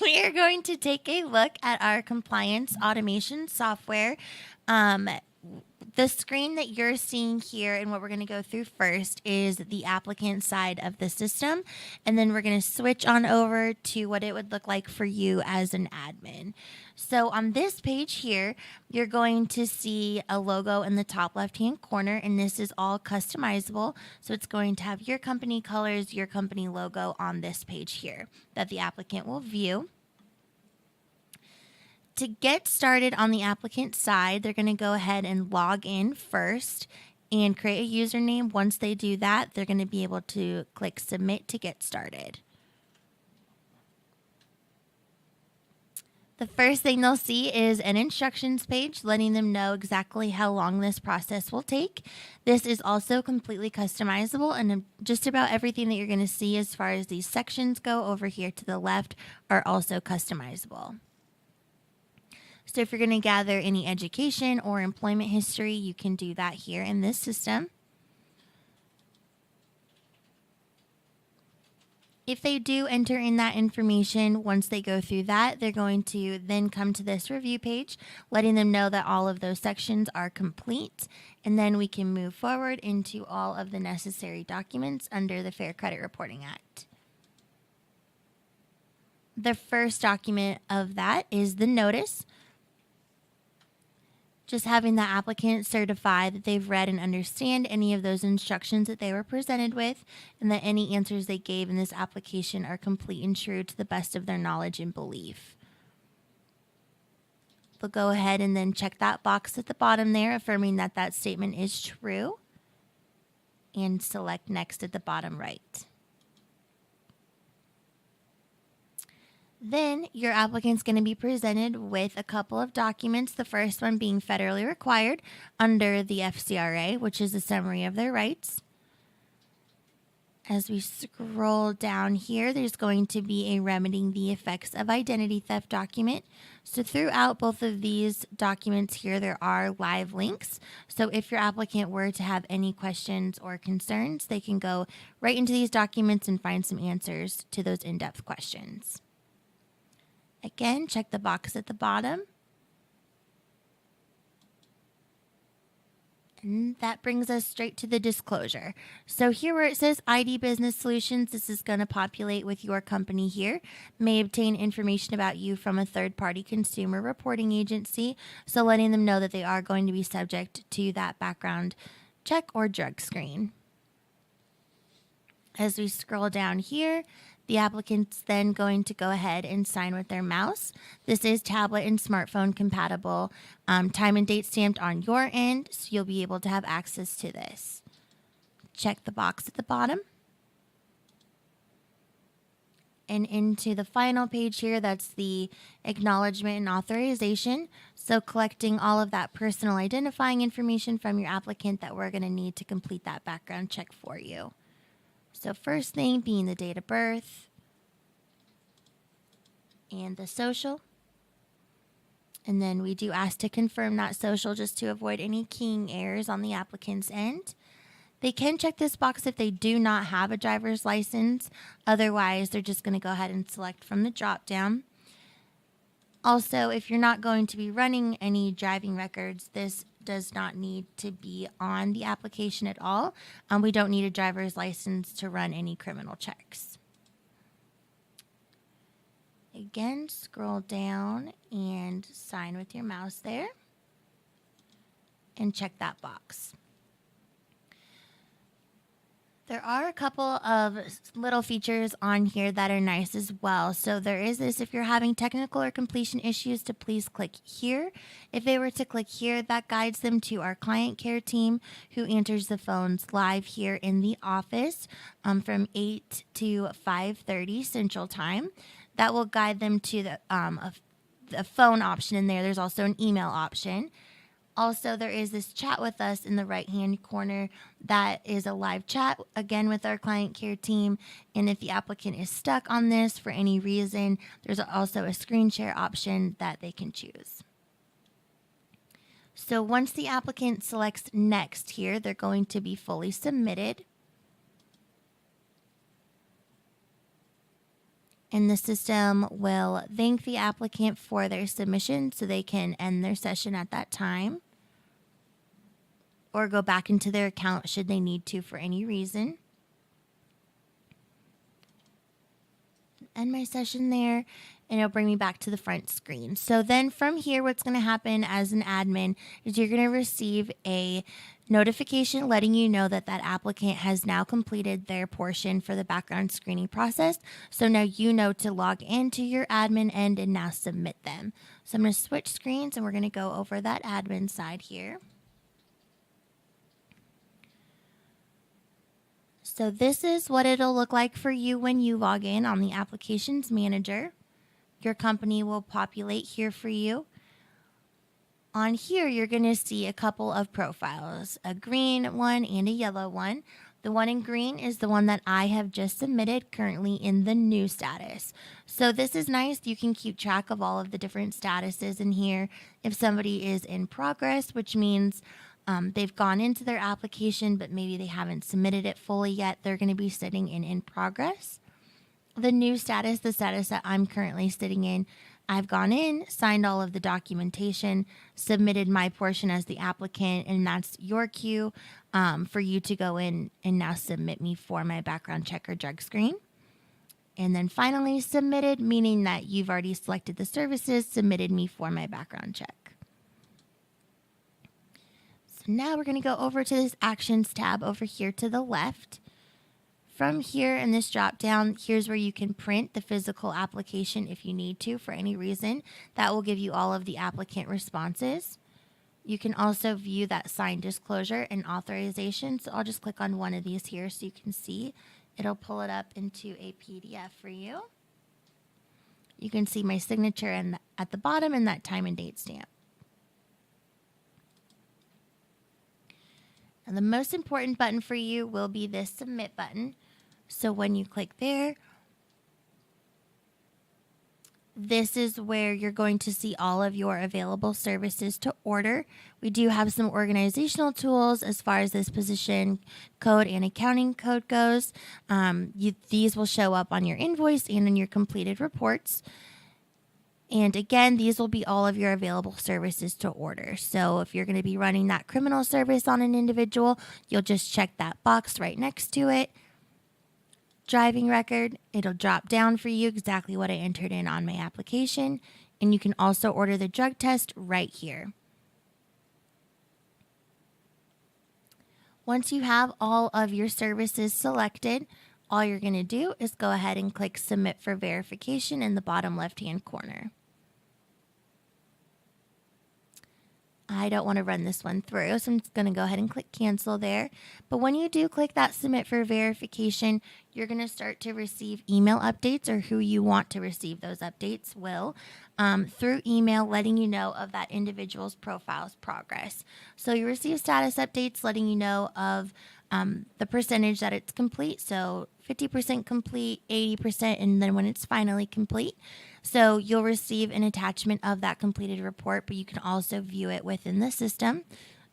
We are going to take a look at our compliance automation software. Um, the screen that you're seeing here and what we're going to go through first is the applicant side of the system. And then we're going to switch on over to what it would look like for you as an admin. So on this page here, you're going to see a logo in the top left-hand corner, and this is all customizable. So it's going to have your company colors, your company logo on this page here that the applicant will view. To get started on the applicant side, they're going to go ahead and log in first and create a username. Once they do that, they're going to be able to click submit to get started. The first thing they'll see is an instructions page letting them know exactly how long this process will take. This is also completely customizable, and just about everything that you're going to see as far as these sections go over here to the left are also customizable. So if you're going to gather any education or employment history, you can do that here in this system. If they do enter in that information, once they go through that, they're going to then come to this review page, letting them know that all of those sections are complete. And then we can move forward into all of the necessary documents under the Fair Credit Reporting Act. The first document of that is the notice. Just having the applicant certify that they've read and understand any of those instructions that they were presented with, and that any answers they gave in this application are complete and true to the best of their knowledge and belief. They'll go ahead and then check that box at the bottom there, affirming that that statement is true, and select next at the bottom right. Then your applicant's going to be presented with a couple of documents, the first one being federally required under the FCRA, which is a summary of their rights. As we scroll down here, there's going to be a remedying the effects of identity theft document. So throughout both of these documents here, there are live links. So if your applicant were to have any questions or concerns, they can go right into these documents and find some answers to those in-depth questions. Again, check the box at the bottom. And that brings us straight to the disclosure. So here where it says ID Business Solutions, this is going to populate with your company here. May obtain information about you from a third-party consumer reporting agency. So letting them know that they are going to be subject to that background check or drug screen. As we scroll down here, the applicant's then going to go ahead and sign with their mouse. This is tablet and smartphone compatible, time and date stamped on your end, so you'll be able to have access to this. Check the box at the bottom. And into the final page here, that's the acknowledgement and authorization. So collecting all of that personal identifying information from your applicant that we're going to need to complete that background check for you. So first thing being the date of birth and the social. And then we do ask to confirm that social just to avoid any keying errors on the applicant's end. They can check this box if they do not have a driver's license. Otherwise, they're just going to go ahead and select from the drop down. Also, if you're not going to be running any driving records, this does not need to be on the application at all. We don't need a driver's license to run any criminal checks. Again, scroll down and sign with your mouse there and check that box. There are a couple of little features on here that are nice as well. So there is this, if you're having technical or completion issues, to please click here. If they were to click here, that guides them to our client care team who answers the phones live here in the office from 8 to 5:30 Central Time. That will guide them to the phone option in there. There's also an email option. Also, there is this chat with us in the right-hand corner that is a live chat, again, with our client care team. And if the applicant is stuck on this for any reason, there's also a screen share option that they can choose. So once the applicant selects next here, they're going to be fully submitted. and the system will thank the applicant for their submission so they can end their session at that time or go back into their account should they need to for any reason. End my session there, and it'll bring me back to the front screen. So then from here, what's going to happen as an admin is you're going to receive a notification letting you know that that applicant has now completed their portion for the background screening process. So now you know to log into your admin end and now submit them. So I'm going to switch screens and we're going to go over that admin side here. So this is what it'll look like for you when you log in on the Applications Manager. Your company will populate here for you. On here, you're going to see a couple of profiles, a green one and a yellow one. The one in green is the one that I have just submitted currently in the new status. So this is nice. You can keep track of all of the different statuses in here. If somebody is in progress, which means they've gone into their application, but maybe they haven't submitted it fully yet, they're going to be sitting in progress. The new status, the status that I'm currently sitting in, I've gone in, signed all of the documentation, submitted my portion as the applicant, and that's your cue for you to go in and now submit me for my background check or drug screen. And then finally submitted, meaning that you've already selected the services, submitted me for my background check. Now we're going to go over to this Actions tab over here to the left. From here in this drop down, here's where you can print the physical application if you need to for any reason. That will give you all of the applicant responses. You can also view that signed disclosure and authorization. So I'll just click on one of these here so you can see. It'll pull it up into a PDF for you. You can see my signature at the bottom and that time and date stamp. And the most important button for you will be this submit button. So when you click there, this is where you're going to see all of your available services to order. We do have some organizational tools as far as this position code and accounting code goes. These will show up on your invoice and in your completed reports. And again, these will be all of your available services to order. So if you're going to be running that criminal service on an individual, you'll just check that box right next to it. Driving record, it'll drop down for you exactly what I entered in on my application. And you can also order the drug test right here. Once you have all of your services selected, all you're going to do is go ahead and click Submit for verification in the bottom left-hand corner. I don't want to run this one through, so I'm just going to go ahead and click Cancel there. But when you do click that Submit for verification, you're going to start to receive email updates, or who you want to receive those updates will, through email letting you know of that individual's profile's progress. So you receive status updates letting you know of the percentage that it's complete. So 50% complete, 80%, and then when it's finally complete. So you'll receive an attachment of that completed report, but you can also view it within the system.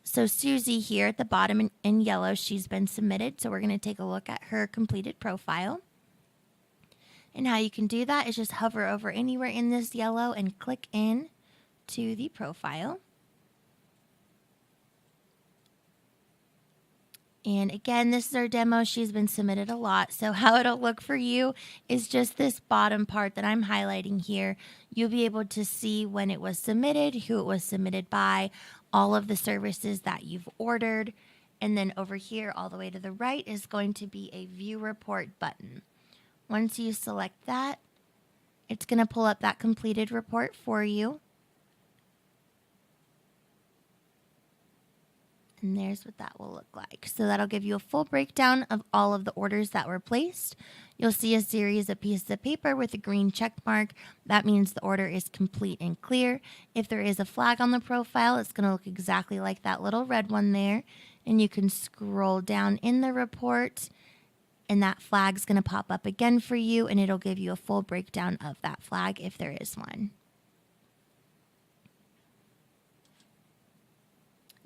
So Susie here at the bottom in yellow, she's been submitted. So we're going to take a look at her completed profile. And how you can do that is just hover over anywhere in this yellow and click in to the profile. And again, this is our demo. She's been submitted a lot. So how it'll look for you is just this bottom part that I'm highlighting here. You'll be able to see when it was submitted, who it was submitted by, all of the services that you've ordered. And then over here, all the way to the right, is going to be a View Report button. Once you select that, it's going to pull up that completed report for you. And there's what that will look like. So that'll give you a full breakdown of all of the orders that were placed. You'll see a series of pieces of paper with a green check mark. That means the order is complete and clear. If there is a flag on the profile, it's going to look exactly like that little red one there. And you can scroll down in the report, and that flag's going to pop up again for you, and it'll give you a full breakdown of that flag if there is one.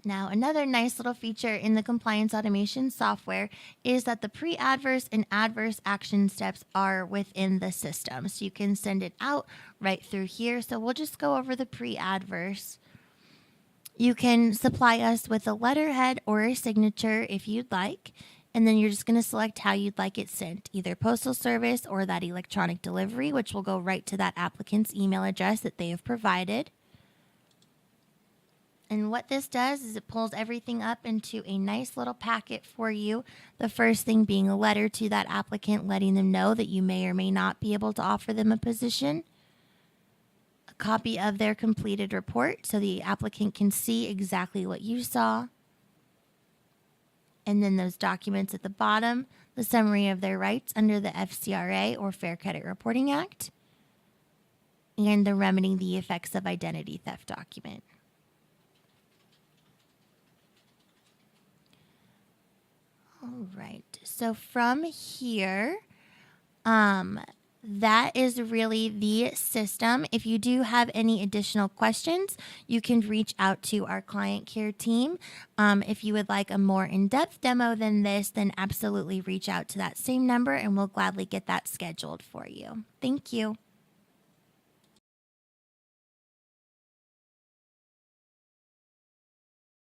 Now, another nice little feature in the compliance automation software is that the pre-adverse and adverse action steps are within the system. So you can send it out right through here. So we'll just go over the pre-adverse. You can supply us with a letterhead or a signature if you'd like. And then you're just going to select how you'd like it sent, either postal service or that electronic delivery, which will go right to that applicant's email address that they have provided. And what this does is it pulls everything up into a nice little packet for you. The first thing being a letter to that applicant letting them know that you may or may not be able to offer them a position. A copy of their completed report so the applicant can see exactly what you saw. And then those documents at the bottom, the summary of their rights under the FCRA or Fair Credit Reporting Act, and the remedying the effects of identity theft document. All right, so from here, that is really the system. If you do have any additional questions, you can reach out to our client care team. If you would like a more in-depth demo than this, then absolutely reach out to that same number and we'll gladly get that scheduled for you. Thank you.